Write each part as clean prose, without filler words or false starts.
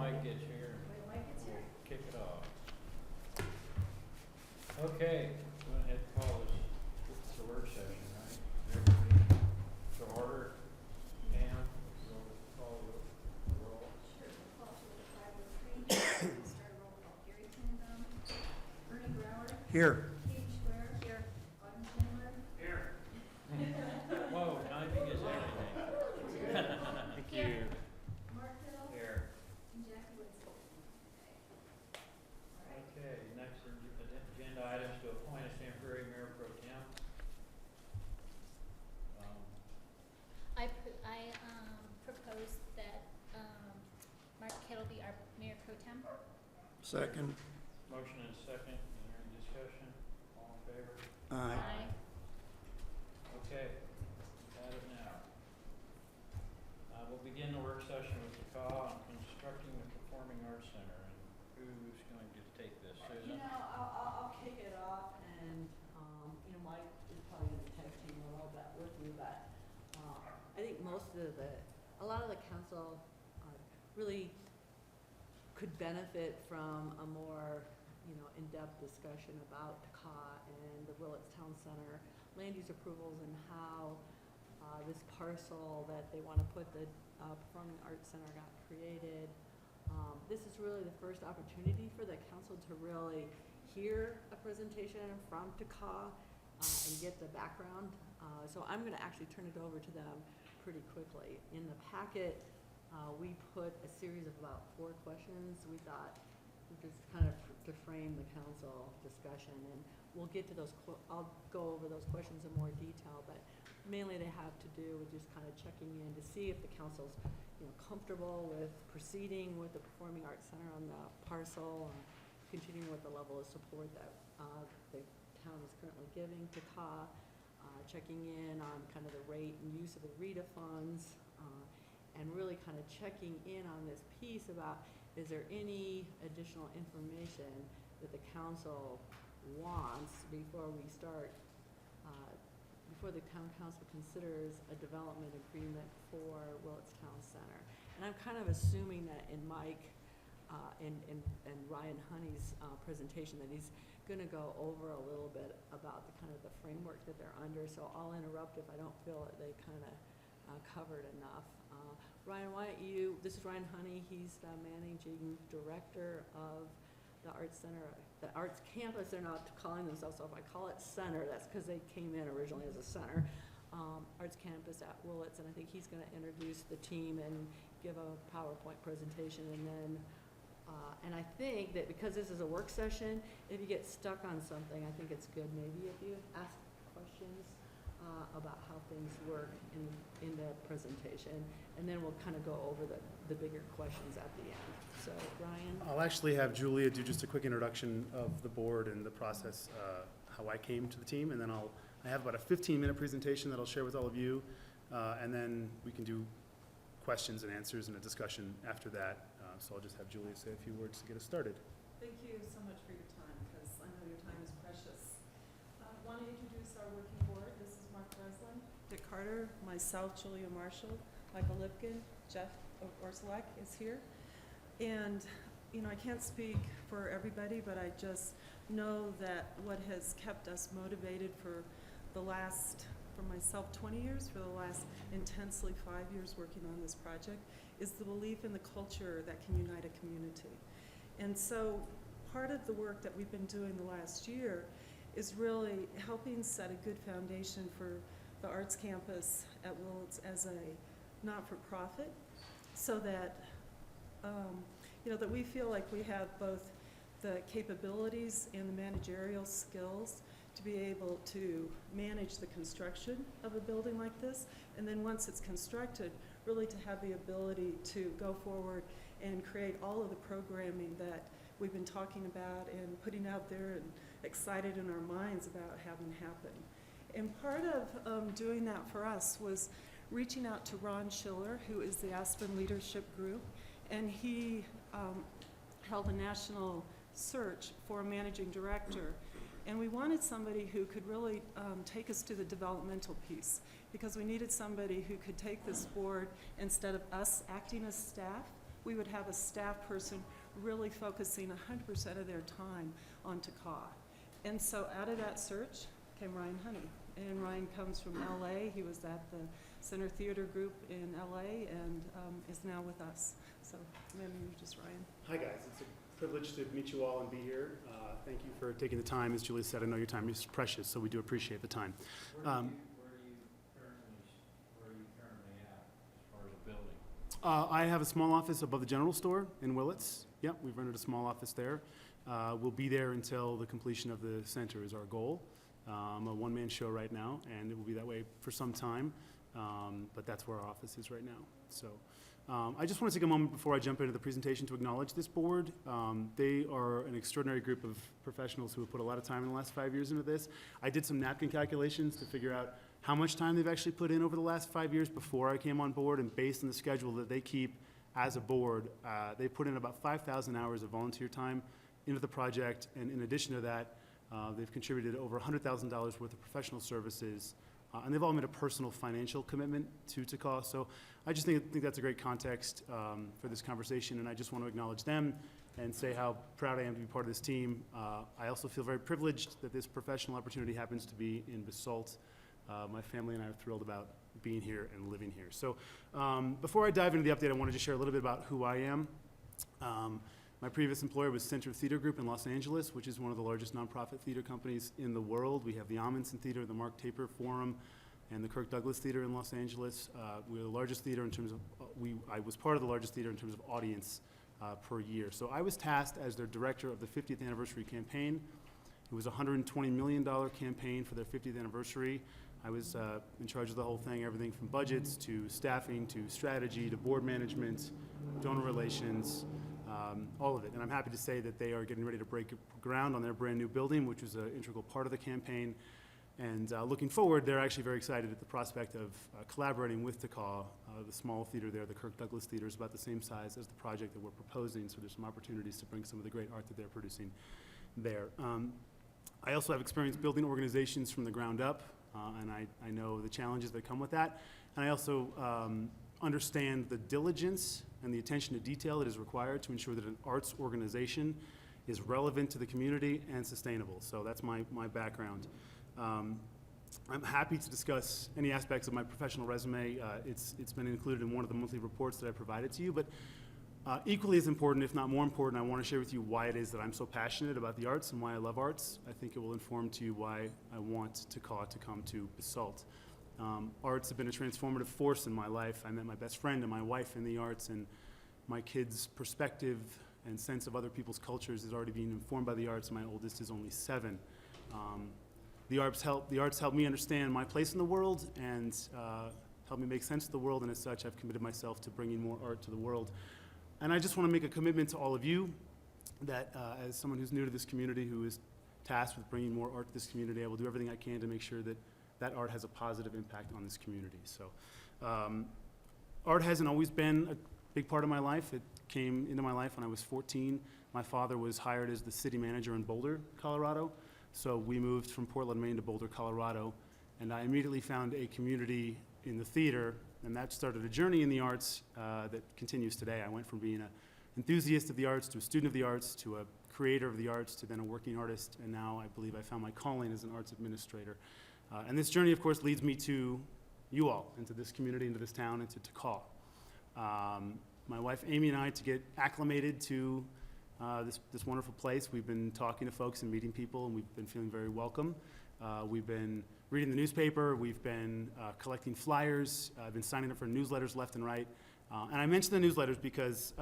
Mike gets here, Wait, Mike gets here. we'll kick it off. Okay, go ahead and call this, it's a work session, right? Everybody to order, and we'll call the roll. Sure, we'll call to the 503. We'll start a roll call. Gary Tannenbaum. Ernie Brower. Here. Katie Schwer. Here. Autumn Schindler. Here. Whoa, timing is everything. Thank you. Mark Hill. Here. And Jackie Woodson. Okay. All right. Okay, next agenda items to appoint a temporary mayor pro tem. I propose that Mark Kittle be our mayor pro tem. Second. Motion and second, is there any discussion? All in favor? Aye. Okay, got it now. We'll begin the work session with the call on constructing the Performing Arts Center. And who's going to take this? Susan? I'll kick it off, and Mike is probably going to tag team a little bit with me, but I think a lot of the council really could benefit from a more in-depth discussion about TACA and the Willits Town Center land use approvals and how this parcel that they want to put the Performing Arts Center got created. This is really the first opportunity for the council to really hear a presentation from TACA and get the background. So I'm going to actually turn it over to them pretty quickly. In the packet, we put a series of about 4 questions. We thought just kind of to frame the council discussion, and we'll get to those. I'll go over those questions in more detail, but mainly they have to do with just kind of checking in to see if the council's comfortable with proceeding with the Performing Arts Center on the parcel, continuing with the level of support that the town is currently giving to CA, checking in on kind of the rate and use of the RETA funds, and really kind of checking in on this piece about, is there any additional information that the council wants before we start, before the town council considers a development agreement for Willits Town Center. And I'm kind of assuming that in Mike and Ryan Honey's presentation that he's going to go over a little bit about the kind of the framework that they're under. So I'll interrupt if I don't feel that they kind of covered enough. Ryan, why don't you, this is Ryan Honey, he's the managing director of the Arts Center, the Arts Campus. They're not calling themselves, so if I call it Center, that's because they came in originally as a center. Arts Campus at Willits, and I think he's going to introduce the team and give a PowerPoint presentation, and then and I think that because this is a work session, if you get stuck on something, I think it's good maybe if you ask questions about how things work in the presentation, and then we'll kind of go over the bigger questions at the end. So, Ryan? I'll actually have Julia do just a quick introduction of the board and the process, how I came to the team, and then I have about a 15-minute presentation that I'll share with all of you, and then we can do questions and answers and a discussion after that. So I'll just have Julia say a few words to get us started. Thank you so much for your time, because I know your time is precious. I want to introduce our working board. This is Mark Breslin, Dick Carter, myself, Julia Marshall, Michael Lipkin, Jeff Orsolak is here. And, I can't speak for everybody, but I just know that what has kept us motivated for myself 20 years, for the last intensely 5 years working on this project, is the belief in the culture that can unite a community. And so part of the work that we've been doing the last year is really helping set a good foundation for the Arts Campus at Willits as a not-for-profit, so that that we feel like we have both the capabilities and the managerial skills to be able to manage the construction of a building like this, and then once it's constructed, really to have the ability to go forward and create all of the programming that we've been talking about and putting out there and excited in our minds about having happen. And part of doing that for us was reaching out to Ron Schiller, who is the Aspen Leadership Group, and he held a national search for a managing director. And we wanted somebody who could really take us to the developmental piece, because we needed somebody who could take this board, instead of us acting as staff, we would have a staff person really focusing 100% of their time on TACA. And so out of that search came Ryan Honey. And Ryan comes from LA. He was at the Center Theater Group in LA and is now with us. So maybe you just Ryan. Hi, guys. It's a privilege to meet you all and be here. Thank you for taking the time. As Julie said, I know your time is precious, so we do appreciate the time. Where are you currently at as far as a building? I have a small office above the general store in Willits. Yep, we've rented a small office there. We'll be there until the completion of the center is our goal. I'm a one-man show right now, and it will be that way for some time, but that's where our office is right now. So I just want to take a moment before I jump into the presentation to acknowledge this board. They are an extraordinary group of professionals who have put a lot of time in the last 5 years into this. I did some napkin calculations to figure out how much time they've actually put in over the last 5 years before I came on board, and based on the schedule that they keep as a board, they put in about 5,000 hours of volunteer time into the project, and in addition to that, they've contributed over $100,000 worth of professional services, and they've all made a personal financial commitment to TACA. So I just think that's a great context for this conversation, and I just want to acknowledge them and say how proud I am to be part of this team. I also feel very privileged that this professional opportunity happens to be in Basalt. My family and I are thrilled about being here and living here. So before I dive into the update, I wanted to share a little bit about who I am. My previous employer was Center Theater Group in Los Angeles, which is one of the largest nonprofit theater companies in the world. We have the Amundsen Theater, the Mark Taper Forum, and the Kirk Douglas Theater in Los Angeles. We're the largest theater in terms of, I was part of the largest theater in terms of audience per year. So I was tasked as their director of the 50th anniversary campaign. It was a $120 million campaign for their 50th anniversary. I was in charge of the whole thing, everything from budgets to staffing to strategy to board management, donor relations, all of it. And I'm happy to say that they are getting ready to break ground on their brand new building, which was an integral part of the campaign. And looking forward, they're actually very excited at the prospect of collaborating with TACA. The small theater there, the Kirk Douglas Theater, is about the same size as the project that we're proposing, so there's some opportunities to bring some of the great art that they're producing there. I also have experience building organizations from the ground up, and I know the challenges that come with that. And I also understand the diligence and the attention to detail that is required to ensure that an arts organization is relevant to the community and sustainable. So that's my background. I'm happy to discuss any aspects of my professional resume. It's been included in one of the monthly reports that I provided to you, but equally as important, if not more important, I want to share with you why it is that I'm so passionate about the arts and why I love arts. I think it will inform to you why I want TACA to come to Basalt. Arts have been a transformative force in my life. I met my best friend and my wife in the arts, and my kids' perspective and sense of other people's cultures is already being informed by the arts. My oldest is only 7. The arts help me understand my place in the world and help me make sense of the world, and as such, I've committed myself to bringing more art to the world. And I just want to make a commitment to all of you that as someone who's new to this community, who is tasked with bringing more art to this community, I will do everything I can to make sure that that art has a positive impact on this community. So art hasn't always been a big part of my life. It came into my life when I was 14. My father was hired as the city manager in Boulder, Colorado. So we moved from Portland, Maine to Boulder, Colorado, and I immediately found a community in the theater, and that started a journey in the arts that continues today. I went from being an enthusiast of the arts to a student of the arts to a creator of the arts to then a working artist, and now I believe I found my calling as an arts administrator. And this journey, of course, leads me to you all, into this community, into this town, and to TACA. My wife Amy and I, to get acclimated to this wonderful place, we've been talking to folks and meeting people, and we've been feeling very welcome. We've been reading the newspaper, we've been collecting flyers, I've been signing up for newsletters left and right. And I mentioned the newsletters because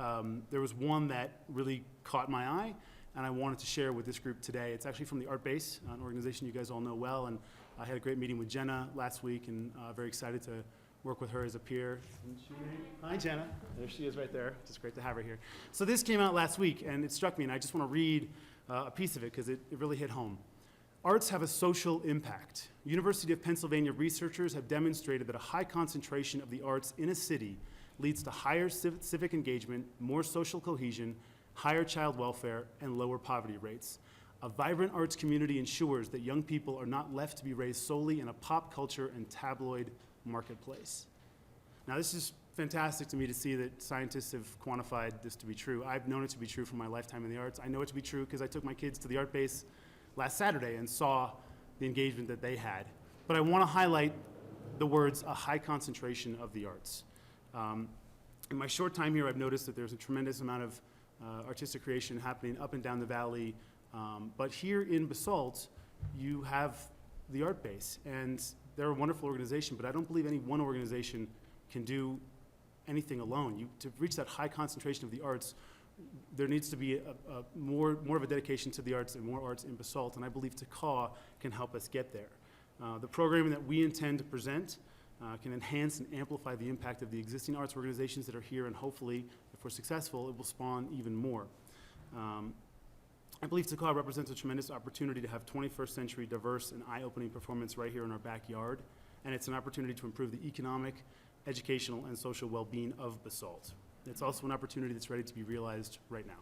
there was one that really caught my eye, and I wanted to share with this group today. It's actually from the Art Base, an organization you guys all know well, and I had a great meeting with Jenna last week, and very excited to work with her as a peer. Hi, Jenna. There she is right there. Just great to have her here. So this came out last week, and it struck me, and I just want to read a piece of it because it really hit home. Arts have a social impact. University of Pennsylvania researchers have demonstrated that a high concentration of the arts in a city leads to higher civic engagement, more social cohesion, higher child welfare, and lower poverty rates. A vibrant arts community ensures that young people are not left to be raised solely in a pop culture and tabloid marketplace. Now, this is fantastic to me to see that scientists have quantified this to be true. I've known it to be true from my lifetime in the arts. I know it to be true because I took my kids to the art base last Saturday and saw the engagement that they had. But I want to highlight the words, a high concentration of the arts. In my short time here, I've noticed that there's a tremendous amount of artistic creation happening up and down the valley. But here in Basalt, you have the art base, and they're a wonderful organization, but I don't believe any one organization can do anything alone. To reach that high concentration of the arts, there needs to be more of a dedication to the arts and more arts in Basalt, and I believe TACAW can help us get there. The programming that we intend to present can enhance and amplify the impact of the existing arts organizations that are here, and hopefully, if we're successful, it will spawn even more. I believe TACAW represents a tremendous opportunity to have 21st century diverse and eye-opening performance right here in our backyard, and it's an opportunity to improve the economic, educational, and social well-being of Basalt. It's also an opportunity that's ready to be realized right now.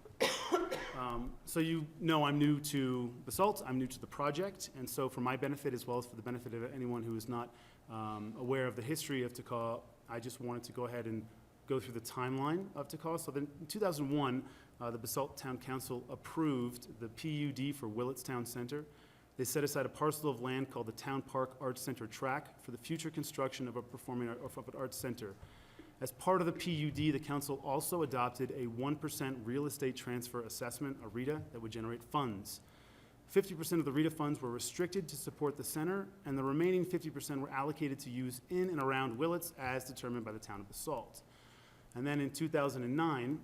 So you know I'm new to Basalt, I'm new to the project, and so for my benefit as well as for the benefit of anyone who is not aware of the history of TACAW, I just wanted to go ahead and go through the timeline of TACAW. So then in 2001, the Basalt Town Council approved the PUD for Willits Town Center. They set aside a parcel of land called the Town Park Arts Center tract for the future construction of a performing arts center. As part of the PUD, the council also adopted a 1% real estate transfer assessment, a RETA, that would generate funds. 50% of the RETA funds were restricted to support the center, and the remaining 50% were allocated to use in and around Willits as determined by the town of Basalt. And then in 2009,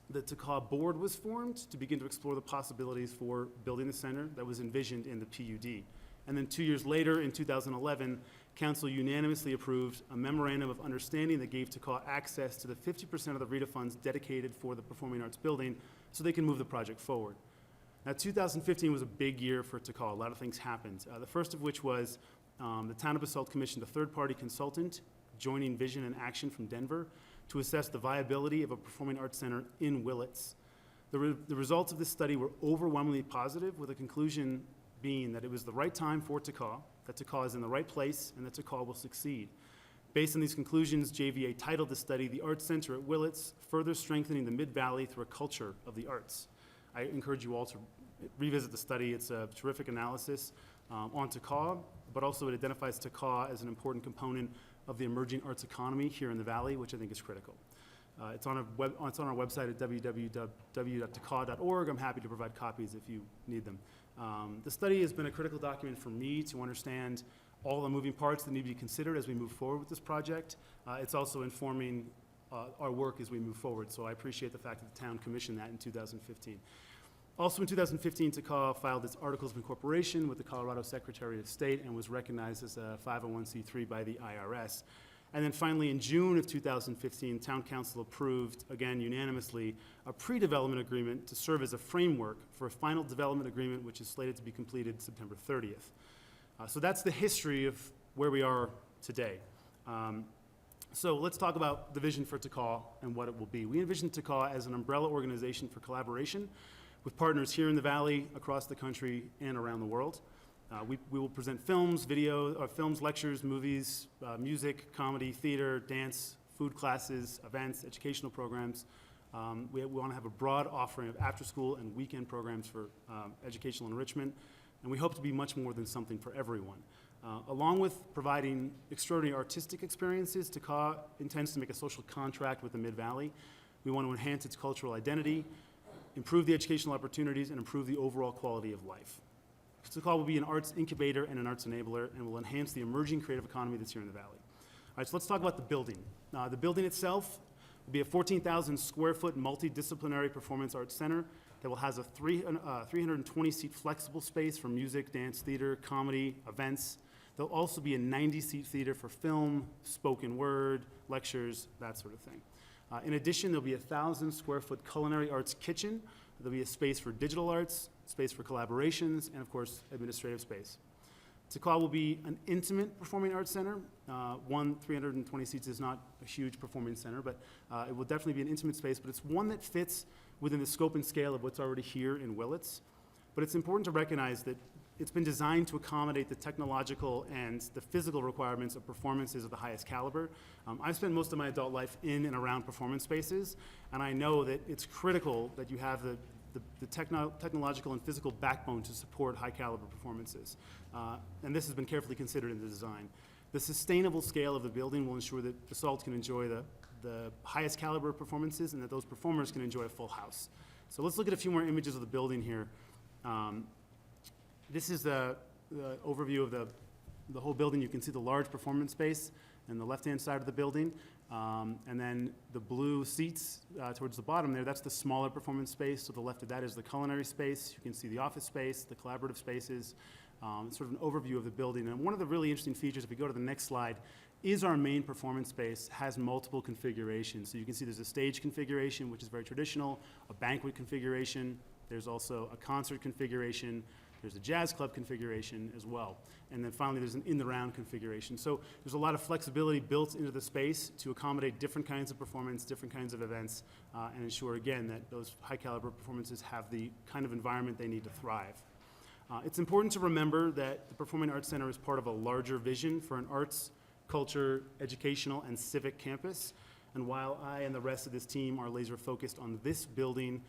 the TACAW board was formed to begin to explore the possibilities for building the center that was envisioned in the PUD. And then 2 years later, in 2011, council unanimously approved a memorandum of understanding that gave TACAW access to the 50% of the RETA funds dedicated for the Performing Arts building so they can move the project forward. Now, 2015 was a big year for TACAW. A lot of things happened. The first of which was the town of Basalt commissioned a third-party consultant, Joining Vision and Action from Denver, to assess the viability of a performing arts center in Willits. The results of this study were overwhelmingly positive, with a conclusion being that it was the right time for TACAW, that TACAW is in the right place, and that TACAW will succeed. Based on these conclusions, JVA titled the study The Arts Center at Willits, Further Strengthening the Mid-Valley Through a Culture of the Arts. I encourage you all to revisit the study. It's a terrific analysis on TACAW, but also it identifies TACAW as an important component of the emerging arts economy here in the Valley, which I think is critical. It's on our website at www.tacaw.org. I'm happy to provide copies if you need them. The study has been a critical document for me to understand all the moving parts that need to be considered as we move forward with this project. It's also informing our work as we move forward, so I appreciate the fact that the town commissioned that in 2015. Also in 2015, TACAW filed its Articles of Incorporation with the Colorado Secretary of State and was recognized as a 501c3 by the IRS. And then finally, in June of 2015, Town Council approved, again unanimously, a pre-development agreement to serve as a framework for a final development agreement, which is slated to be completed September 30th. So that's the history of where we are today. So let's talk about the vision for TACAW and what it will be. We envision TACAW as an umbrella organization for collaboration with partners here in the Valley, across the country, and around the world. We will present films, lectures, movies, music, comedy, theater, dance, food classes, events, educational programs. We want to have a broad offering of after-school and weekend programs for educational enrichment, and we hope to be much more than something for everyone. Along with providing extraordinary artistic experiences, TACAW intends to make a social contract with the Mid-Valley. We want to enhance its cultural identity, improve the educational opportunities, and improve the overall quality of life. TACAW will be an arts incubator and an arts enabler and will enhance the emerging creative economy that's here in the Valley. All right, so let's talk about the building. The building itself will be a 14,000 square foot multidisciplinary performance arts center that will have a 320-seat flexible space for music, dance, theater, comedy, events. There'll also be a 90-seat theater for film, spoken word, lectures, that sort of thing. In addition, there'll be a 1,000 square foot culinary arts kitchen. There'll be a space for digital arts, space for collaborations, and of course, administrative space. TACAW will be an intimate performing arts center. 320 seats is not a huge performing center, but it will definitely be an intimate space, but it's one that fits within the scope and scale of what's already here in Willits. But it's important to recognize that it's been designed to accommodate the technological and the physical requirements of performances of the highest caliber. I've spent most of my adult life in and around performance spaces, and I know that it's critical that you have the technological and physical backbone to support high caliber performances. And this has been carefully considered in the design. The sustainable scale of the building will ensure that Basalt can enjoy the highest caliber performances and that those performers can enjoy a full house. So let's look at a few more images of the building here. This is the overview of the whole building. You can see the large performance space on the left-hand side of the building. And then the blue seats towards the bottom there, that's the smaller performance space. To the left of that is the culinary space. You can see the office space, the collaborative spaces, sort of an overview of the building. And one of the really interesting features, if we go to the next slide, is our main performance space has multiple configurations. So you can see there's a stage configuration, which is very traditional, a banquet configuration. There's also a concert configuration. There's a jazz club configuration as well. And then finally, there's an in-the-round configuration. So there's a lot of flexibility built into the space to accommodate different kinds of performance, different kinds of events, and ensure, again, that those high-caliber performances have the kind of environment they need to thrive. It's important to remember that the Performing Arts Center is part of a larger vision for an arts, culture, educational, and civic campus. And while I and the rest of this team are laser focused on this building,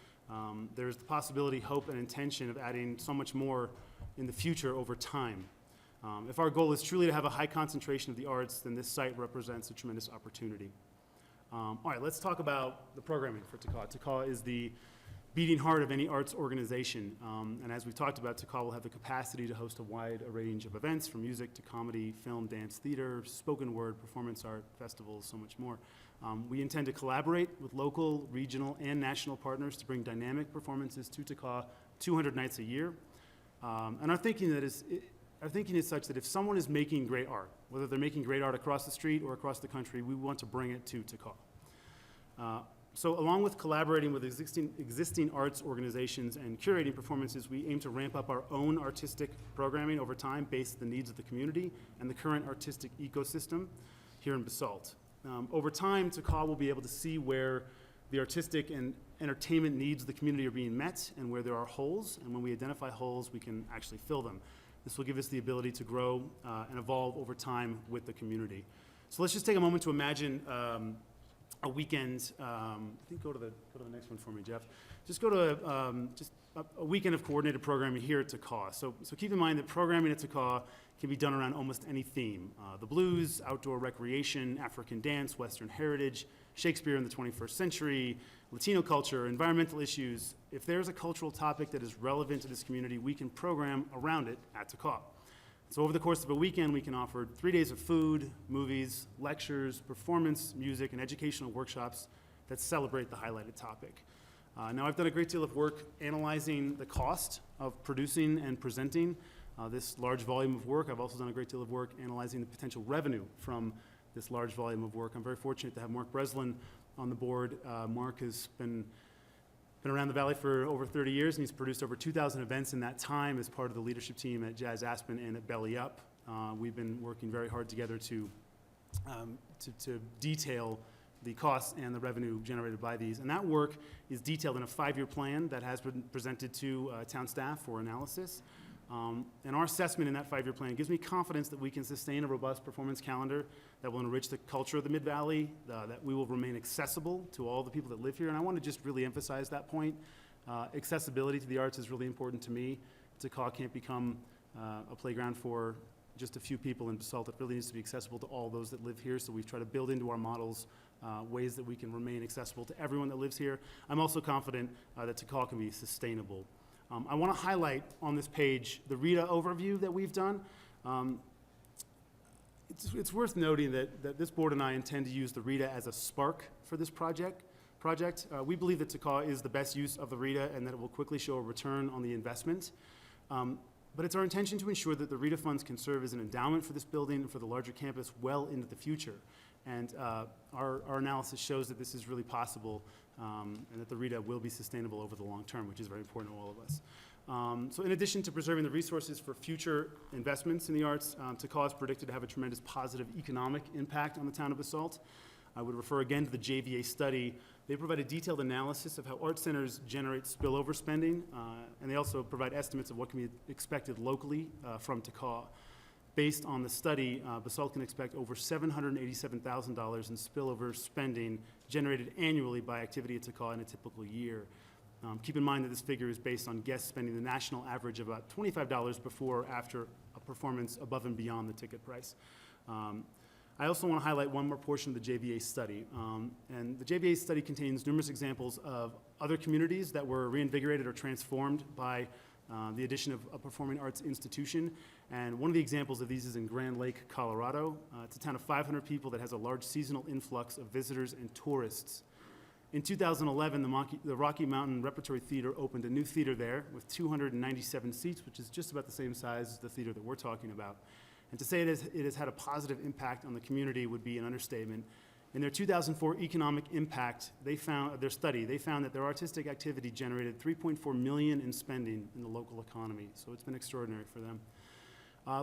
there's the possibility, hope, and intention of adding so much more in the future over time. If our goal is truly to have a high concentration of the arts, then this site represents a tremendous opportunity. All right, let's talk about the programming for TACA. TACA is the beating heart of any arts organization. And as we've talked about, TACA will have the capacity to host a wide range of events, from music to comedy, film, dance, theater, spoken word, performance art, festivals, so much more. We intend to collaborate with local, regional, and national partners to bring dynamic performances to TACA 200 nights a year. And our thinking is such that if someone is making great art, whether they're making great art across the street or across the country, we want to bring it to TACA. So along with collaborating with existing arts organizations and curating performances, we aim to ramp up our own artistic programming over time based on the needs of the community and the current artistic ecosystem here in Basalt. Over time, TACA will be able to see where the artistic and entertainment needs of the community are being met and where there are holes, and when we identify holes, we can actually fill them. This will give us the ability to grow and evolve over time with the community. So let's just take a moment to imagine a weekend. I think go to the next one for me, Jeff. Just go to a weekend of coordinated programming here at TACA. So keep in mind that programming at TACA can be done around almost any theme. The blues, outdoor recreation, African dance, Western heritage, Shakespeare in the 21st century, Latino culture, environmental issues. If there's a cultural topic that is relevant to this community, we can program around it at TACA. So over the course of a weekend, we can offer 3 days of food, movies, lectures, performance, music, and educational workshops that celebrate the highlighted topic. Now, I've done a great deal of work analyzing the cost of producing and presenting this large volume of work. I've also done a great deal of work analyzing the potential revenue from this large volume of work. I'm very fortunate to have Mark Breslin on the board. Mark has been around the Valley for over 30 years, and he's produced over 2,000 events in that time as part of the leadership team at Jazz Aspen and at Belly Up. We've been working very hard together to detail the costs and the revenue generated by these. And that work is detailed in a 5-year plan that has been presented to town staff for analysis. And our assessment in that 5-year plan gives me confidence that we can sustain a robust performance calendar that will enrich the culture of the Mid-Valley, that we will remain accessible to all the people that live here. And I want to just really emphasize that point. Accessibility to the arts is really important to me. TACA can't become a playground for just a few people in Basalt. It really needs to be accessible to all those that live here. So we've tried to build into our models ways that we can remain accessible to everyone that lives here. I'm also confident that TACA can be sustainable. I want to highlight on this page the RITA overview that we've done. It's worth noting that this board and I intend to use the RITA as a spark for this project. We believe that TACA is the best use of the RITA and that it will quickly show a return on the investment. But it's our intention to ensure that the RITA funds can serve as an endowment for this building and for the larger campus well into the future. And our analysis shows that this is really possible and that the RITA will be sustainable over the long term, which is very important to all of us. So in addition to preserving the resources for future investments in the arts, TACA is predicted to have a tremendous positive economic impact on the town of Basalt. I would refer again to the JVA study. They provide a detailed analysis of how art centers generate spillover spending, and they also provide estimates of what can be expected locally from TACAW. Based on the study, Basalt can expect over $787,000 in spillover spending generated annually by activity at TACAW in a typical year. Keep in mind that this figure is based on guests spending the national average of about $25 before or after a performance above and beyond the ticket price. I also want to highlight one more portion of the JVA study. And the JVA study contains numerous examples of other communities that were reinvigorated or transformed by the addition of a performing arts institution. And one of the examples of these is in Grand Lake, Colorado. It's a town of 500 people that has a large seasonal influx of visitors and tourists. In 2011, the Rocky Mountain Repertory Theater opened a new theater there with 297 seats, which is just about the same size as the theater that we're talking about. And to say it has had a positive impact on the community would be an understatement. In their 2004 economic impact, they found that their artistic activity generated $3.4 million in spending in the local economy. So it's been extraordinary for them.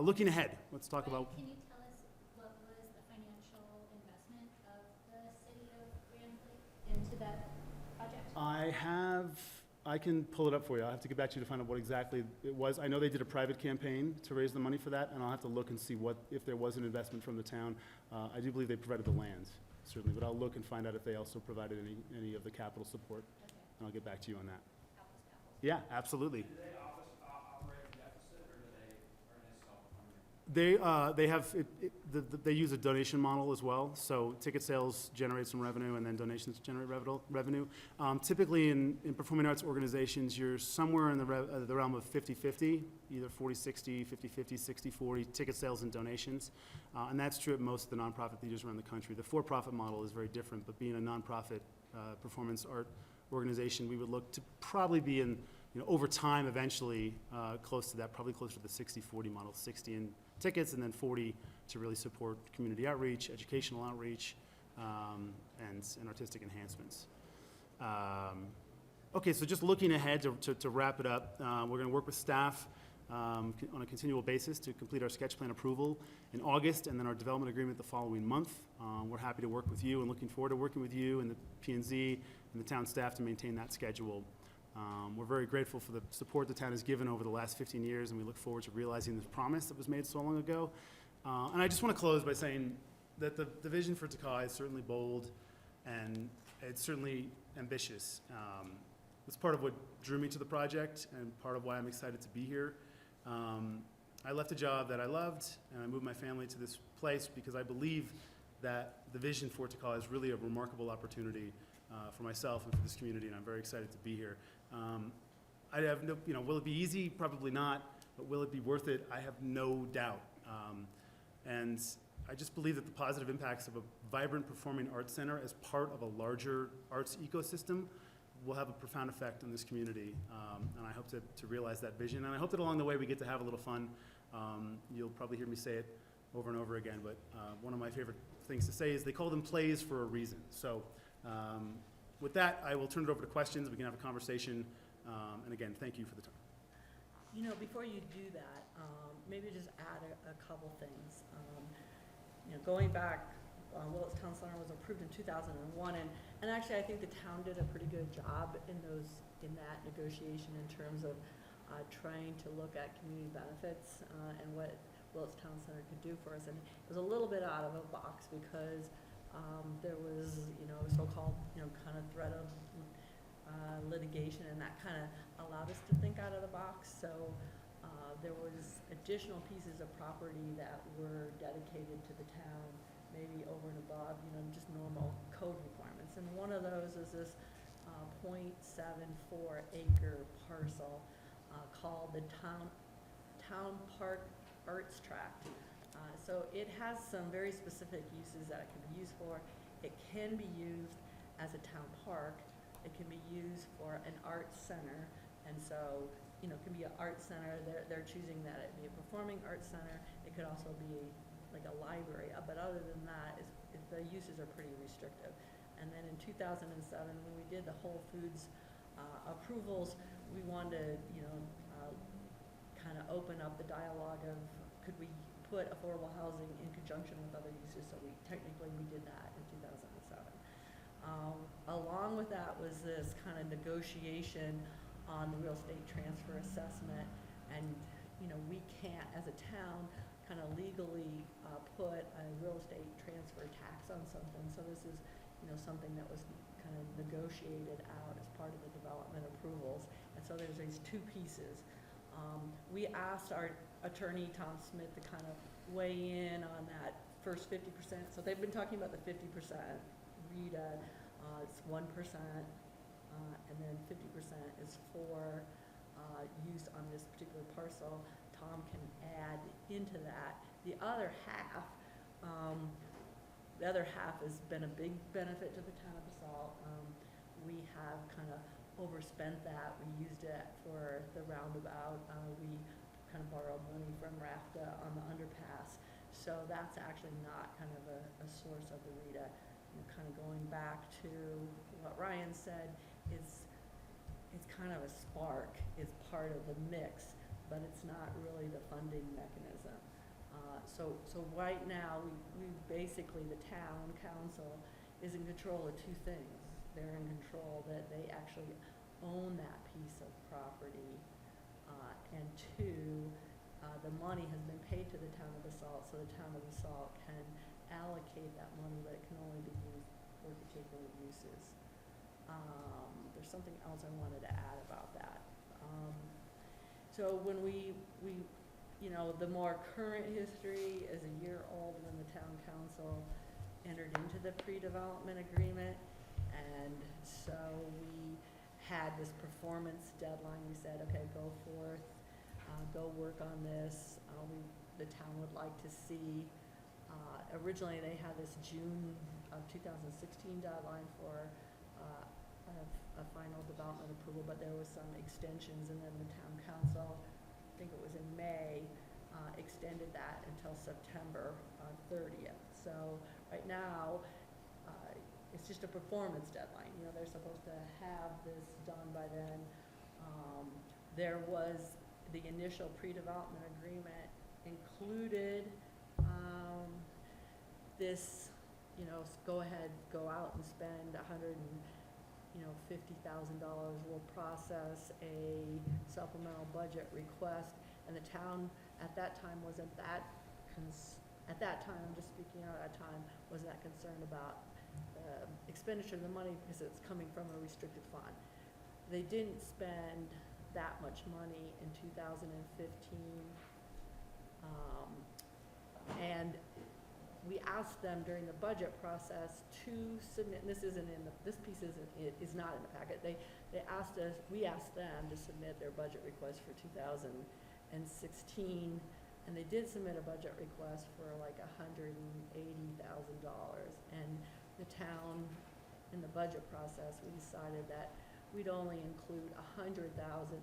Looking ahead, let's talk Brian, about. can you tell us what was the financial investment of the city of Grand Lake into that project? I can pull it up for you. I'll have to get back to you to find out what exactly it was. I know they did a private campaign to raise the money for that, and I'll have to look and see if there was an investment from the town. I do believe they provided the land, certainly, but I'll look and find out if they also provided any of the capital support, Okay. and I'll get back to you on that. Apples to apples. Yeah, absolutely. Do they operate a deficit, or are they self-funding? They have, they use a donation model as well, so ticket sales generate some revenue and then donations generate revenue. Typically in performing arts organizations, you're somewhere in the realm of 50-50, either 40-60, 50-50, 60-40, ticket sales and donations. And that's true at most of the nonprofit theaters around the country. The for-profit model is very different, but being a nonprofit performance art organization, we would look to probably be in, over time eventually close to that, probably closer to the 60-40 model, 60 in tickets and then 40 to really support community outreach, educational outreach, and artistic enhancements. Okay, so just looking ahead to wrap it up, we're going to work with staff on a continual basis to complete our sketch plan approval in August and then our development agreement the following month. We're happy to work with you and looking forward to working with you and the P&Z and the town staff to maintain that schedule. We're very grateful for the support the town has given over the last 15 years, and we look forward to realizing this promise that was made so long ago. And I just want to close by saying that the vision for TACAW is certainly bold, and it's certainly ambitious. It's part of what drew me to the project, and part of why I'm excited to be here. I left a job that I loved, and I moved my family to this place because I believe that the vision for TACAW is really a remarkable opportunity for myself and for this community, and I'm very excited to be here. I have no, will it be easy? Probably not, but will it be worth it? I have no doubt. And I just believe that the positive impacts of a vibrant performing arts center as part of a larger arts ecosystem will have a profound effect on this community. And I hope to realize that vision. And I hope that along the way we get to have a little fun. You'll probably hear me say it over and over again, but one of my favorite things to say is they call them plays for a reason. So with that, I will turn it over to questions. We can have a conversation. And again, thank you for the time. Before you do that, maybe just add a couple things. Going back, Willits Town Center was approved in 2001, and actually I think the town did a pretty good job in that negotiation in terms of trying to look at community benefits and what Willits Town Center could do for us. And it was a little bit out of a box because there was, so-called, kind of threat of litigation, and that kind of allowed us to think out of the box. So there was additional pieces of property that were dedicated to the town, maybe over and above, just normal code requirements. And one of those is this 0.74 acre parcel called the Town Park Arts Tract. So it has some very specific uses that it can be used for. It can be used as a town park. It can be used for an arts center, and so, it can be an arts center. They're choosing that it be a performing arts center. It could also be like a library, but other than that, the uses are pretty restrictive. And then in 2007, when we did the Whole Foods approvals, we wanted to, kind of open up the dialogue of could we put affordable housing in conjunction with other uses, so we did that in 2007. Along with that was this kind of negotiation on the real estate transfer assessment, and, you know, we can't, as a town, kind of legally put a real estate transfer tax on something, so this is, you know, something that was kind of negotiated out as part of the development approvals, and so there's these two pieces. We asked our attorney, Tom Smith, to kind of weigh in on that first 50%, so they've been talking about the 50%, RETA, it's 1%, and then 50% is for use on this particular parcel. Tom can add into that. The other half has been a big benefit to the town of Basalt. We have kind of overspent that. We used it for the roundabout. We kind of borrowed money from RAFTA on the underpass. So that's actually not kind of a source of the RETA. You know, kind of going back to what Ryan said, it's kind of a spark, it's part of the mix, but it's not really the funding mechanism. So right now, we basically, the town council is in control of two things. They're in control that they actually own that piece of property, and two, the money has been paid to the town of Basalt, so the town of Basalt can allocate that money, but it can only be used for particular uses. There's something else I wanted to add about that. So when we, you know, the more current history is a year old when the town council entered into the pre-development agreement, and so we had this performance deadline. We said, okay, go forth, go work on this. The town would like to see, originally they had this June of 2016 deadline for a final development approval, but there was some extensions, and then the town council, I think it was in May, extended that until September 30th. So right now, it's just a performance deadline. You know, they're supposed to have this done by then. There was the initial pre-development agreement included this, you know, go ahead, go out and spend $50,000. We'll process a supplemental budget request, and the town at that time wasn't that at that time, I'm just speaking out at that time, wasn't that concerned about the expenditure of the money because it's coming from a restricted fund. They didn't spend that much money in 2015, and we asked them during the budget process to submit, and this isn't in the, this piece is not in the packet. We asked them to submit their budget request for 2016, and they did submit a budget request for like $180,000. And the town, in the budget process, we decided that we'd only include $100,000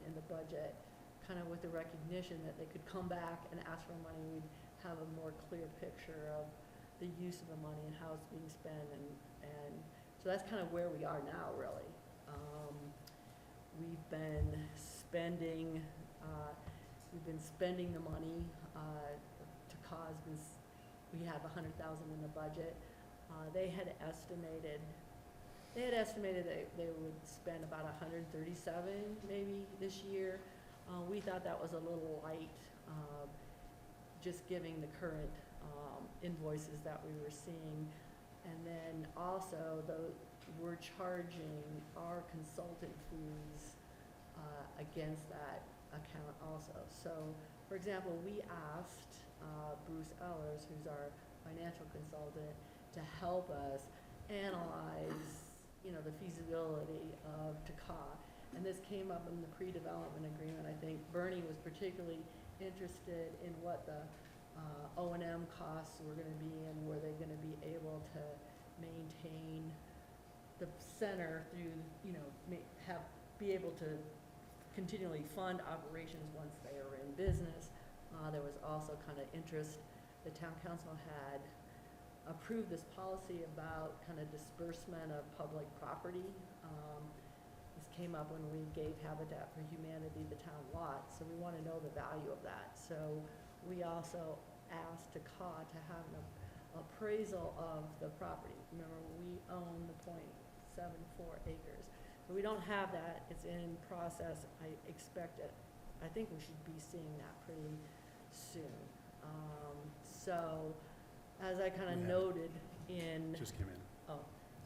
in the budget, kind of with the recognition that they could come back and ask for money. We'd have a more clear picture of the use of the money and how it's being spent, and so that's kind of where we are now, really. We've been spending the money to cause this. We have $100,000 in the budget. They had estimated that they would spend about $137 maybe this year. We thought that was a little light, just giving the current invoices that we were seeing. And then also, we're charging our consultant fees against that account also. So, for example, we asked Bruce Ellers, who's our financial consultant, to help us analyze, you know, the feasibility of TACA. And this came up in the pre-development agreement. I think Bernie was particularly interested in what the O&M costs were going to be, and were they going to be able to maintain the center through, you know, be able to continually fund operations once they are in business. There was also kind of interest. The town council had approved this policy about kind of disbursement of public property. This came up when we gave Habitat for Humanity the town lot, so we want to know the value of that. So we also asked TACA to have an appraisal of the property. Remember, we own the .74 acres. But we don't have that, it's in process, I expect it, I think we should be seeing that pretty soon. So, as I kind of We have it. noted in, Just came in.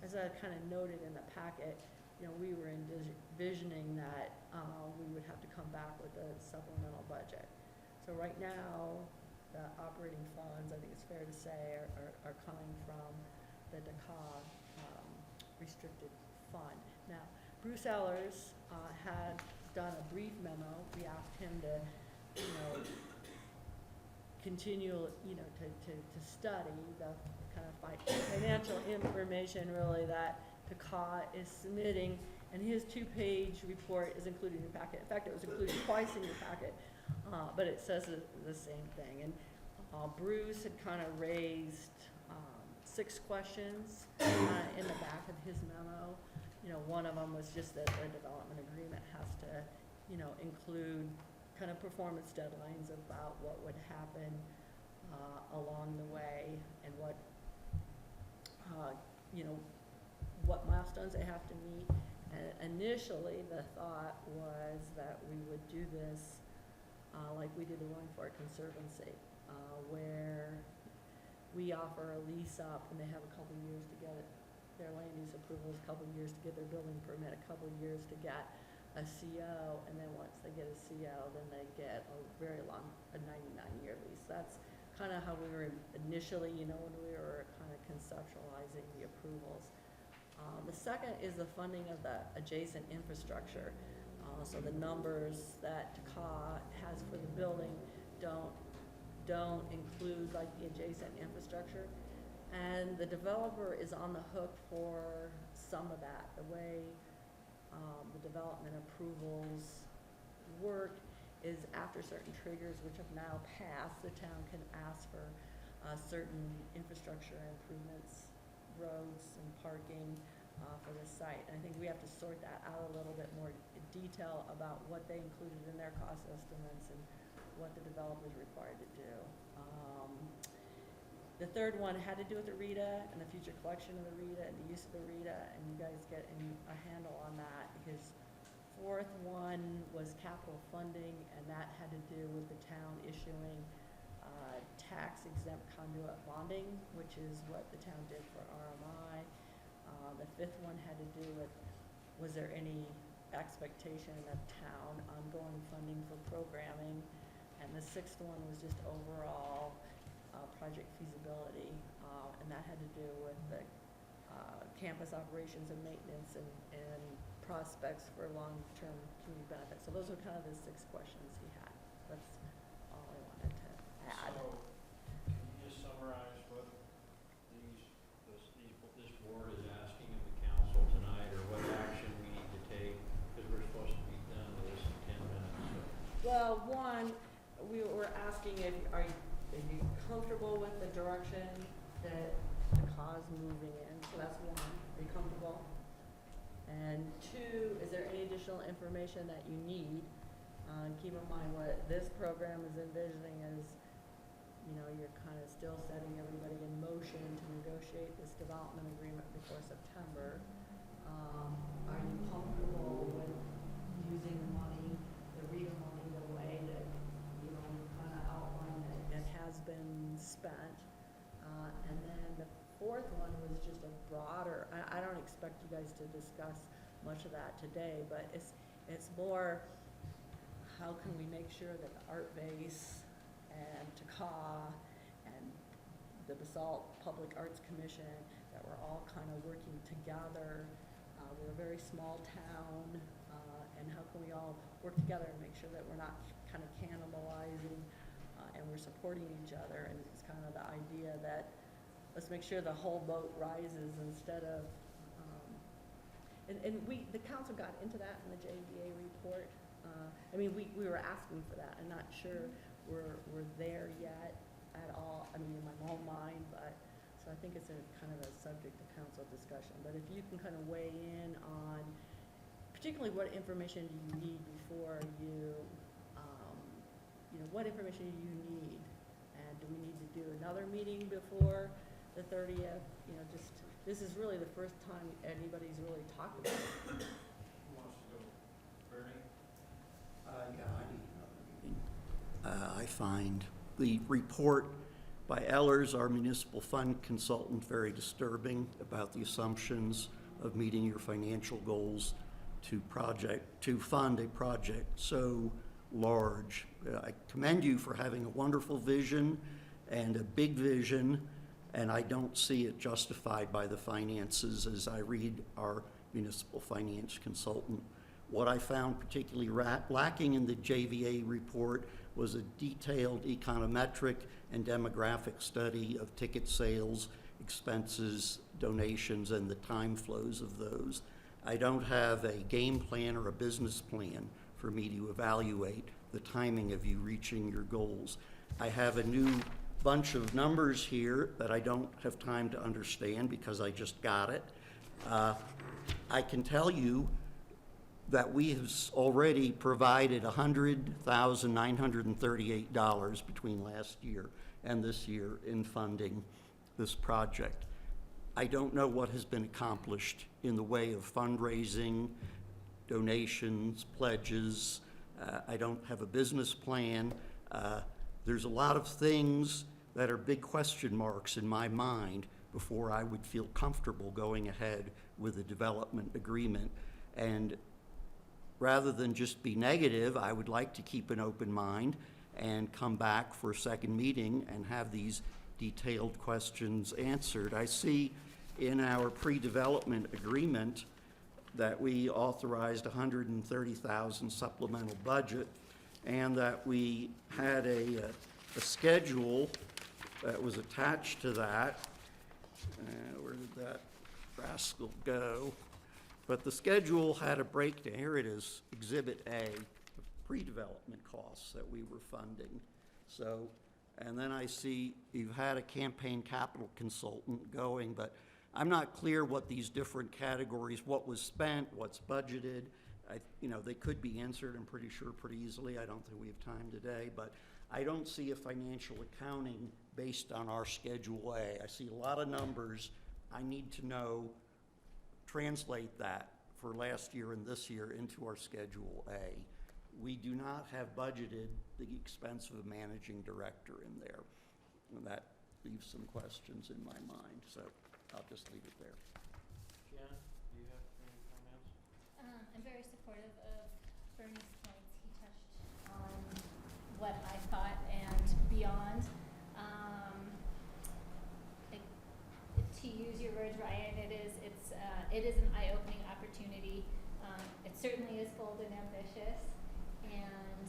as I kind of noted in the packet, you know, we were envisioning that we would have to come back with a supplemental budget. So right now, the operating funds, I think it's fair to say, are coming from the DACA restricted fund. Now, Bruce Ellers had done a brief memo. We asked him to, you know, continue, you know, to study the kind of financial information really that TACA is submitting, and his 2-page report is included in your packet. In fact, it was included twice in your packet, but it says the same thing. And Bruce had kind of raised 6 questions in the back of his memo. You know, one of them was just that the development agreement has to, you know, include kind of performance deadlines about what would happen along the way and what, you know, what milestones they have to meet. And initially, the thought was that we would do this like we did the Roaring Conservancy, where we offer a lease up and they have a couple years to get it, their land use approvals, a couple years to get their building permit, a couple years to get a CO, and then once they get a CO, then they get a very long, a 99-year lease. That's kind of how we were initially, you know, when we were kind of conceptualizing the approvals. The second is the funding of the adjacent infrastructure. So the numbers that TACA has for the building don't include like the adjacent infrastructure. And the developer is on the hook for some of that. The way the development approvals work is after certain triggers, which have now passed, the town can ask for certain infrastructure improvements, roads and parking for the site. And I think we have to sort that out a little bit more detail about what they included in their cost estimates and what the developer is required to do. The third one had to do with the RETA and the future collection of the RETA and the use of the RETA, and you guys get a handle on that. His fourth one was capital funding, and that had to do with the town issuing tax exempt conduit bonding, which is what the town did for RMI. The fifth one had to do with, was there any expectation of town ongoing funding for programming? And the sixth one was just overall project feasibility, and that had to do with the campus operations and maintenance and prospects for long-term community benefits. So those are kind of the 6 questions he had. That's all I wanted to add. So, can you just summarize what this board is asking of the council tonight, or what action we need to take, because we're supposed to be done with this in 10 minutes, so. Well, one, we were asking if, are you comfortable with the direction that the cause moving in? So that's one. Are you comfortable? And 2, is there any additional information that you need? Keep in mind what this program is envisioning is, you know, you're kind of still setting everybody in motion to negotiate this development agreement before September. Are you comfortable with using the money, the RETA money, the way that, you know, you kind of outlined that it has been spent? And then the fourth one was just a broader, I don't expect you guys to discuss much of that today, but it's more, how can we make sure that the art base and TACA and the Basalt Public Arts Commission, that we're all kind of working together. We're a very small town, and how can we all work together and make sure that we're not kind of cannibalizing and we're supporting each other. And it's kind of the idea that let's make sure the whole boat rises instead of, and the council got into that in the JDA report. I mean, we were asking for that. I'm not sure we're there yet at all, I mean, in my own mind, but, so I think it's a kind of a subject of council discussion. But if you can kind of weigh in on, particularly what information do you need before you, you know, what information do you need? And do we need to do another meeting before the 30th? You know, just, this is really the first time anybody's really talked about it. Who wants to go? Bernie? Yeah, I need another meeting. I find the report by Ellers, our municipal fund consultant, very disturbing about the assumptions of meeting your financial goals to fund a project so large. I commend you for having a wonderful vision and a big vision, and I don't see it justified by the finances as I read our municipal finance consultant. What I found particularly lacking in the JVA report was a detailed econometric and demographic study of ticket sales, expenses, donations, and the time flows of those. I don't have a game plan or a business plan for me to evaluate the timing of you reaching your goals. I have a new bunch of numbers here that I don't have time to understand because I just got it. I can tell you that we have already provided $100,938 between last year and this year in funding this project. I don't know what has been accomplished in the way of fundraising, donations, pledges. I don't have a business plan. There's a lot of things that are big question marks in my mind before I would feel comfortable going ahead with a development agreement. And rather than just be negative, I would like to keep an open mind and come back for a second meeting and have these detailed questions answered. I see in our pre-development agreement that we authorized $130,000 supplemental budget, and that we had a schedule that was attached to that. Where did that rascal go? But the schedule had a breakdown. Here it is, Exhibit A, pre-development costs that we were funding. So, and then I see you've had a campaign capital consultant going, but I'm not clear what these different categories, what was spent, what's budgeted. They could be answered, I'm pretty sure, pretty easily. I don't think we have time today, but I don't see a financial accounting based on our Schedule A. I see a lot of numbers. I need to know, translate that for last year and this year into our Schedule A. We do not have budgeted the expense of a managing director in there. And that leaves some questions in my mind, so I'll just leave it there. Jen, do you have any comments? I'm very supportive of Bernie's points. He touched on what I thought and beyond. To use your words, Ryan, it is an eye-opening opportunity. It certainly is bold and ambitious, and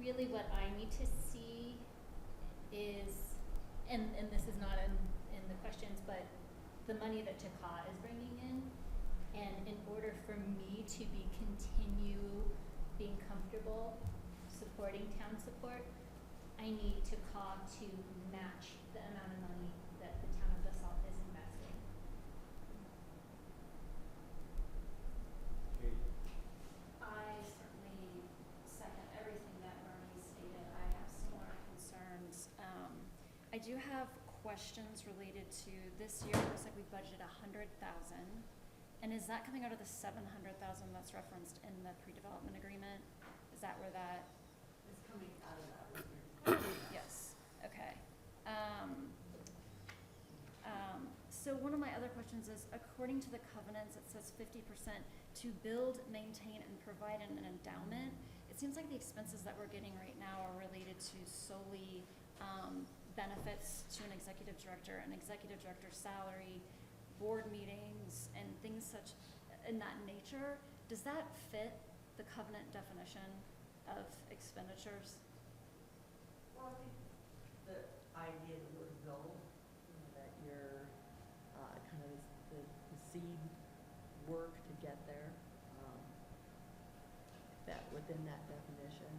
really what I need to see is, and this is not in the questions, but the money that TACA is bringing in, and in order for me to continue being comfortable supporting town support, I need TACA to match the amount of money that the town of Basalt is investing. Katie? I certainly second everything that Bernie stated. I have similar concerns. I do have questions related to this year. It looks like we budgeted $100,000. And is that coming out of the $700,000 that's referenced in the pre-development agreement? Is that where that? It's coming out of that. Yes, okay. So one of my other questions is, according to the covenants, it says 50% to build, maintain, and provide an endowment. It seems like the expenses that we're getting right now are related to solely benefits to an executive director salary, board meetings, and things such in that nature. Does that fit the covenant definition of expenditures? Well, I think the idea of the word goal, that you're kind of the seed work to get there, that within that definition.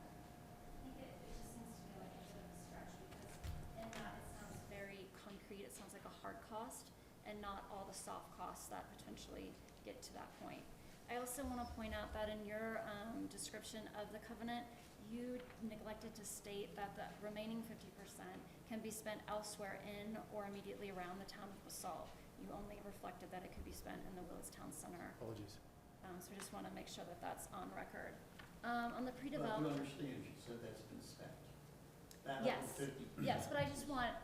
I think it just seems to me like a bit of a stretch, because in that it sounds very concrete, it sounds like a hard cost, and not all the soft costs that potentially get to that point. I also want to point out that in your description of the covenant, you neglected to state that the remaining 50% can be spent elsewhere in or immediately around the town of Basalt. You only reflected that it could be spent in the Willis Town Center. Apologies. So I just want to make sure that that's on record. On the But you pre-development. understand, she said that's been spent. That Yes, other 50. yes, but I just want,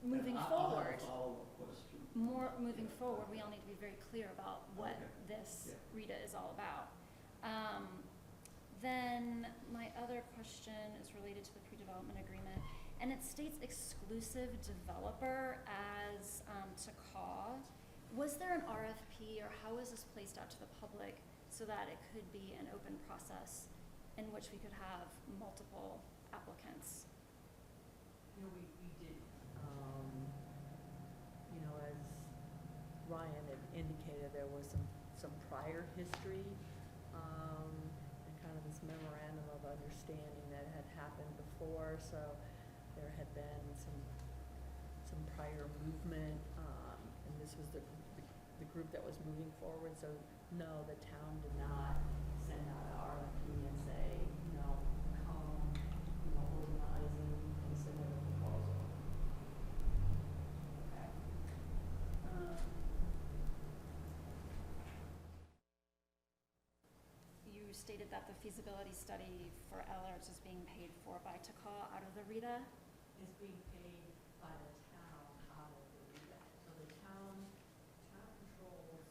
moving And forward, I'll have a follow-up question. moving forward, we all need to be very clear about what Okay. this Yeah. RITA is all about. Then my other question is related to the pre-development agreement, and it states exclusive developer as Takal. Was there an RFP, or how was this placed out to the public so that it could be an open process in which we could have multiple applicants? You know, we did, you know, as Ryan had indicated, there was some prior history, and kind of this memorandum of understanding that had happened before, so there had been some prior movement, and this was the group that was moving forward, so no, the town did not send out an RFP and say, you know, come, you know, organize and submit a proposal. Okay. You stated that the feasibility study for Ellards is being paid for by Takal out of the RITA. Is being paid by the town out of the REIT. So the town controls,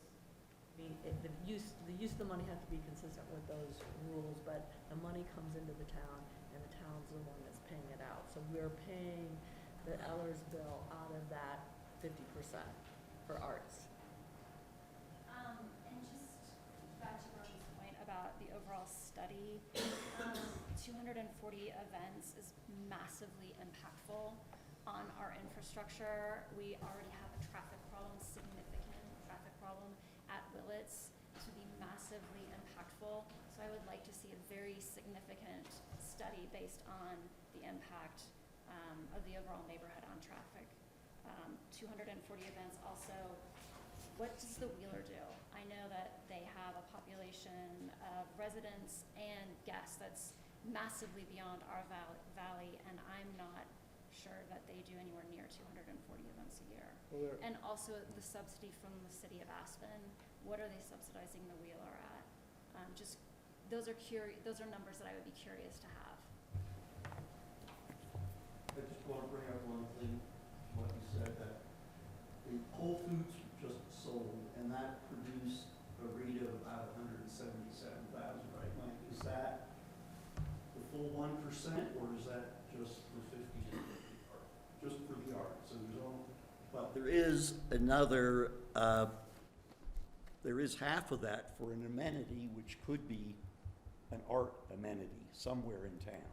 I mean, the use of the money has to be consistent with those rules, but the money comes into the town and the town's the one that's paying it out. So we're paying the Ellers bill out of that 50% for arts. And just back to Ron's point about the overall study, 240 events is massively impactful on our infrastructure. We already have a traffic problem, significant traffic problem at Willits. This would be massively impactful. So I would like to see a very significant study based on the impact of the overall neighborhood on traffic. 240 events also. What does the Wheeler do? I know that they have a population of residents and guests that's massively beyond our valley, and I'm not sure that they do anywhere near 240 events a year. And also the subsidy from the city of Aspen, what are they subsidizing the Wheeler at? Just, those are numbers that I would be curious to have. I just want to bring up one thing, what you said, that the Whole Foods just sold, and that produced a REIT of about 177,000, right, Mike? Is that the full 1%, or is that just for 50 to 50 art? Just for the art, so there's only, but there is another, there is half of that for an amenity, which could be an art amenity somewhere in town.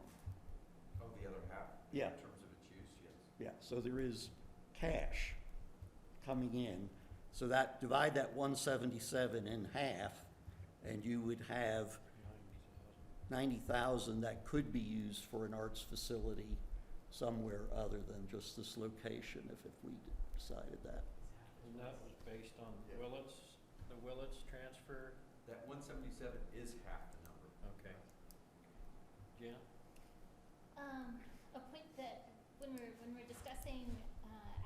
Oh, the other half? Yeah. In terms of its use, yes. Yeah, so there is cash coming in. So that, divide that 177 in half, and you would have 90,000 that could be used for an arts facility somewhere other than just this location, if we decided that. And that was based on Yeah. the Willits transfer? That 177 is half the number. Okay. Jen? A point that when we're discussing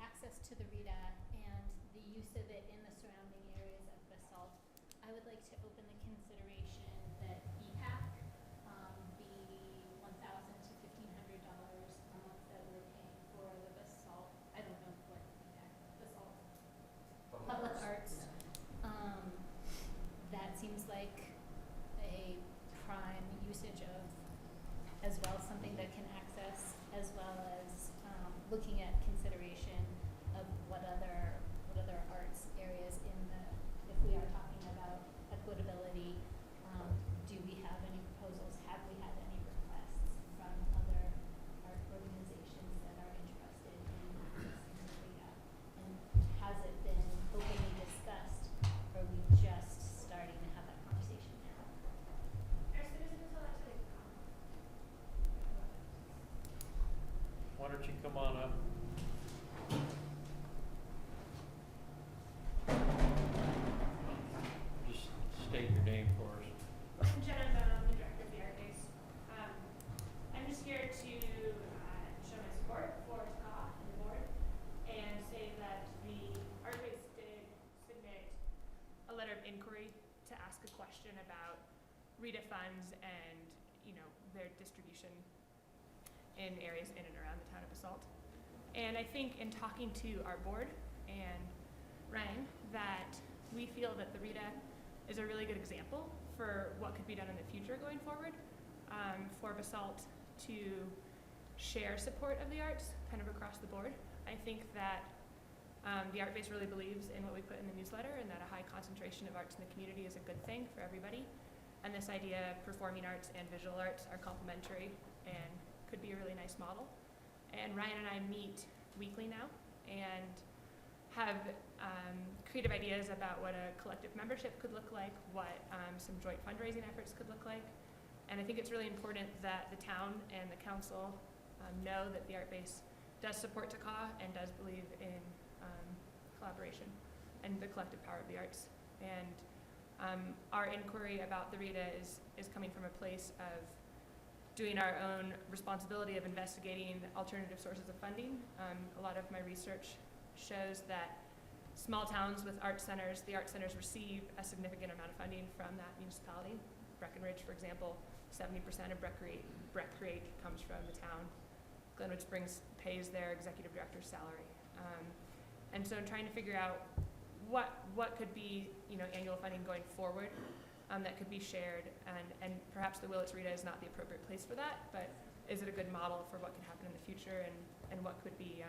access to the RITA and the use of it in the surrounding areas of Basalt, I would like to open the consideration that EPAC be $1,000 to $1,500 a month that we're paying for the Basalt. I don't know what EPAC, Basalt Public Arts. That seems like a prime usage of, as well, something that can access, as well as looking at consideration of what other arts areas in the, if we are talking about equitability, do we have any proposals, have we had any requests from other art organizations that are interested in accessing the data? And has it been openly discussed, or are we just starting to have that conversation now? Why don't you come on up? to ask a question about RETA funds and, you know, their distribution in areas in and around the town of Basalt. And I think in talking to our board and Ryan, that we feel that the RETA is a really good example for what could be done in the future going forward, for Basalt to share support of the arts kind of across the board. I think that the art base really believes in what we put in the newsletter, and that a high concentration of arts in the community is a good thing for everybody. And this idea of performing arts and visual arts are complementary and could be a really nice model. And Ryan and I meet weekly now and have creative ideas about what a collective membership could look like, what some joint fundraising efforts could look like. And I think it's really important that the town and the council know that the art base does support TACA and does believe in collaboration and the collective power of the arts. And our inquiry about the RETA is coming from a place of doing our own responsibility of investigating alternative sources of funding. A lot of my research shows that small towns with art centers, the art centers receive a significant amount of funding from that municipality. Breckenridge, for example, 70% of Breck comes from the town. Glenwood Springs pays their executive director's salary. And so trying to figure out what could be, you know, annual funding going forward that could be shared, and perhaps the Willits RETA is not the appropriate place for that, but is it a good model for what could happen in the future, and what could be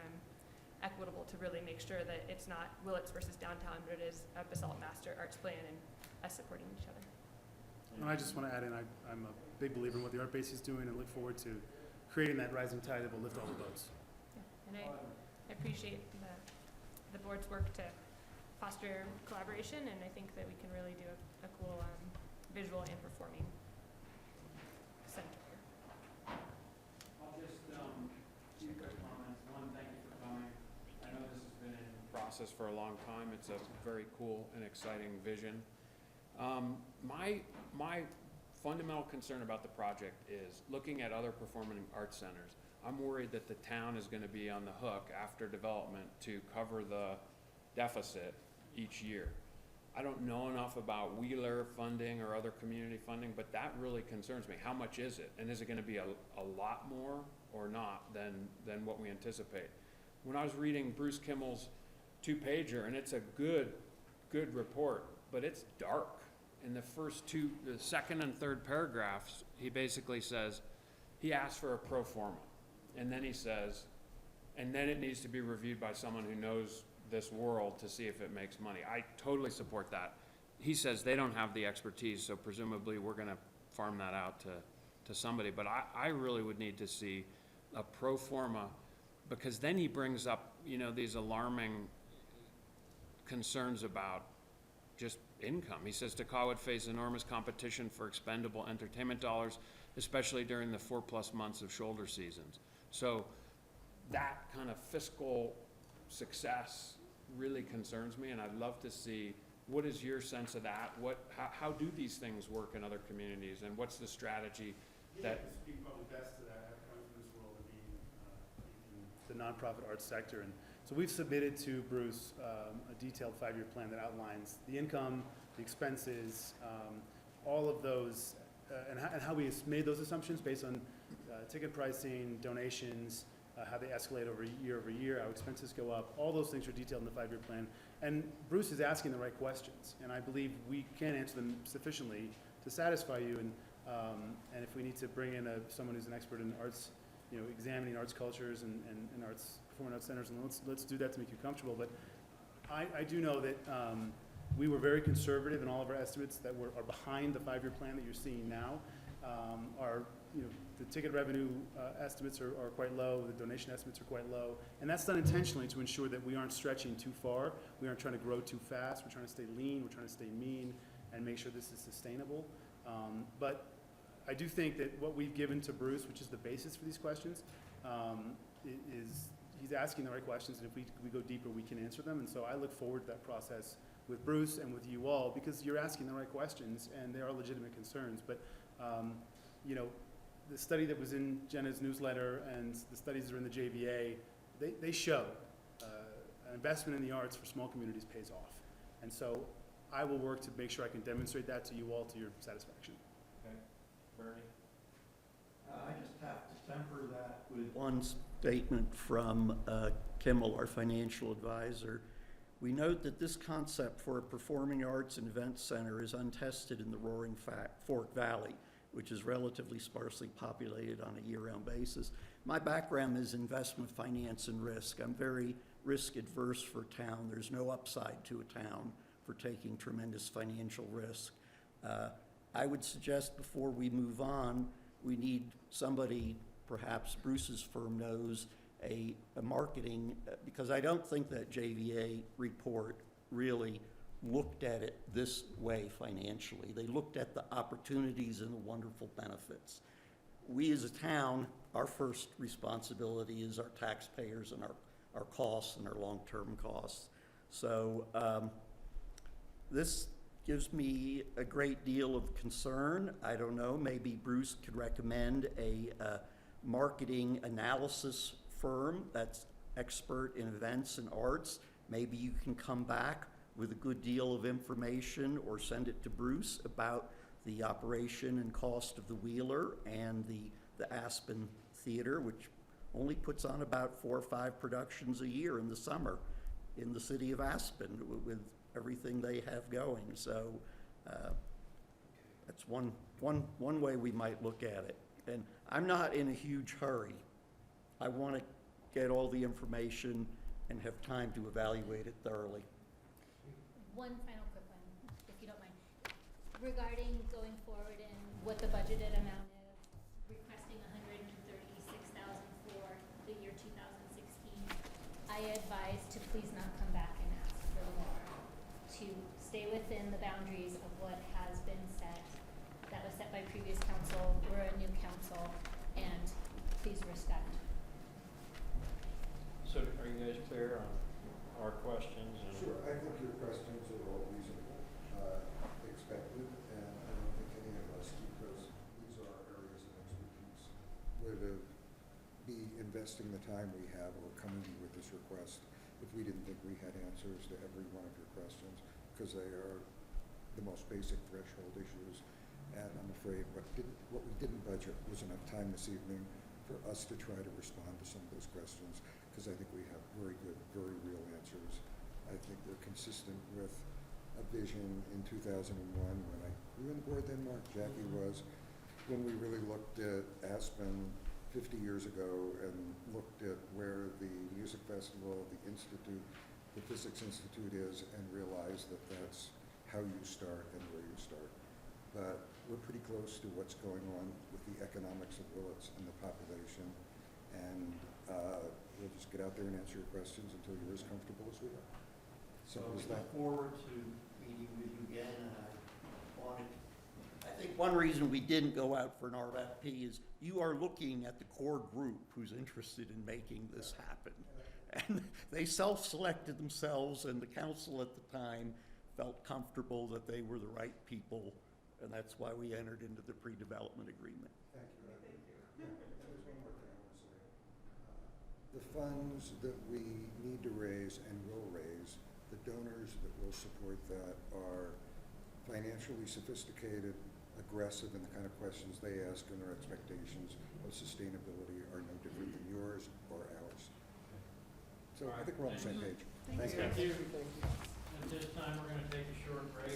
equitable to really make sure that it's not Willits versus downtown, but it is a Basalt Master Arts Plan and us supporting each other. And I just want to add in, I'm a big believer in what the art base is doing, and look forward to creating that rising tide that will lift all the boats. Yeah, and I appreciate the board's work to foster collaboration, and I think that we can really do a cool visual and performing center here. I'll just, two quick comments. One, thank you for coming. I know this has been in process for a long time. It's a very cool and exciting vision. My fundamental concern about the project is looking at other performing arts centers. I'm worried that the town is gonna be on the hook after development to cover the deficit each year. I don't know enough about Wheeler funding or other community funding, but that really concerns me. How much is it? And is it gonna be a lot more or not than what we anticipate? When I was reading Bruce Kimmel's 2-pager, and it's a good report, but it's dark. In the second and third paragraphs, he basically says, he asks for a pro forma. And then he says, and then it needs to be reviewed by someone who knows this world to see if it makes money. I totally support that. He says they don't have the expertise, so presumably we're gonna farm that out to somebody. But I really would need to see a pro forma, because then he brings up, you know, these alarming concerns about just income. He says TACA would face enormous competition for expendable entertainment dollars, especially during the 4+ months of shoulder seasons. So that kind of fiscal success really concerns me, and I'd love to see, what is your sense of that? How do these things work in other communities, and what's the strategy that? Yeah, I speak probably best to that, coming from this world of being in the nonprofit arts sector. And so we've submitted to Bruce a detailed 5-year plan that outlines the income, the expenses, all of those, and how we made those assumptions based on ticket pricing, donations, how they escalate over year, how expenses go up. All those things are detailed in the 5-year plan. And Bruce is asking the right questions, and I believe we can answer them sufficiently to satisfy you. And if we need to bring in someone who's an expert in arts, you know, examining arts cultures and arts, performing arts centers, and let's do that to make you comfortable. But I do know that we were very conservative in all of our estimates that are behind the 5-year plan that you're seeing now. The ticket revenue estimates are quite low, the donation estimates are quite low, and that's done intentionally to ensure that we aren't stretching too far, we aren't trying to grow too fast, we're trying to stay lean, we're trying to stay mean, and make sure this is sustainable. But I do think that what we've given to Bruce, which is the basis for these questions, is he's asking the right questions, and if we go deeper, we can answer them. And so I look forward to that process with Bruce and with you all, because you're asking the right questions, and there are legitimate concerns. But you know, the study that was in Jenna's newsletter and the studies that are in the JVA, they show an investment in the arts for small communities pays off. And so I will work to make sure I can demonstrate that to you all to your satisfaction. Okay, Bernie? I just have to temper that with one statement from Kimmel, our financial advisor. We note that this concept for a performing arts and event center is untested in the Roaring Fork Valley, which is relatively sparsely populated on a year-round basis. My background is investment finance and risk. I'm very risk adverse for a town. There's no upside to a town for taking tremendous financial risk. I would suggest before we move on, we need somebody, perhaps Bruce's firm knows, a marketing, because I don't think that JVA report really looked at it this way financially. They looked at the opportunities and the wonderful benefits. We as a town, our first responsibility is our taxpayers and our costs and our long-term costs. So this gives me a great deal of concern. I don't know, maybe Bruce could recommend a marketing analysis firm that's expert in events and arts. Maybe you can come back with a good deal of information or send it to Bruce about the operation and cost of the Wheeler and the Aspen Theater, which only puts on about 4 or 5 productions a year in the summer in the city of Aspen with everything they have going. So that's one way we might look at it. And I'm not in a huge hurry. I want to get all the information and have time to evaluate it thoroughly. One final quick one, if you don't mind. Regarding going forward and what the budgeted amount is, requesting $136,000 for the year 2016, I advise to please not come back and ask for more, to stay within the boundaries of what has been set, that was set by previous council. We're a new council, and please respect. So are you guys clear on our questions? And Sure, I think your questions are all reasonable, expected, and I don't think any of us, because these are our areas of expertise, would be investing the time we have or coming with this request if we didn't think we had answers to every one of your questions, because they are the most basic threshold issues. And I'm afraid what we didn't budget was enough time this evening for us to try to respond to some of those questions, because I think we have very good, very real answers. I think we're consistent with a vision in 2001 when you were on the board then, Mark, Jackie was, when we really looked at Aspen 50 years ago and looked at where the music festival, the institute, the physics institute is, and realized that that's how you start and where you start. But we're pretty close to what's going on with the economics of Willits and the population, and we'll just get out there and answer your questions until you're as comfortable as we are. Simple as we that. look forward to meeting with you again, and I think one reason we didn't go out for an RFP is you are looking at the core group who's interested in making this happen. And they self-selected themselves, and the council at the time felt comfortable that they were the right people, and that's why we entered into the pre-development agreement. Thank you. There's one more thing I want to say. The funds that we need to raise and will raise, the donors that will support that are financially sophisticated, aggressive in the kind of questions they ask, and their expectations of sustainability are no different than yours or ours. So I think we're on the same page. Thank you. At this time, we're going to take a short break.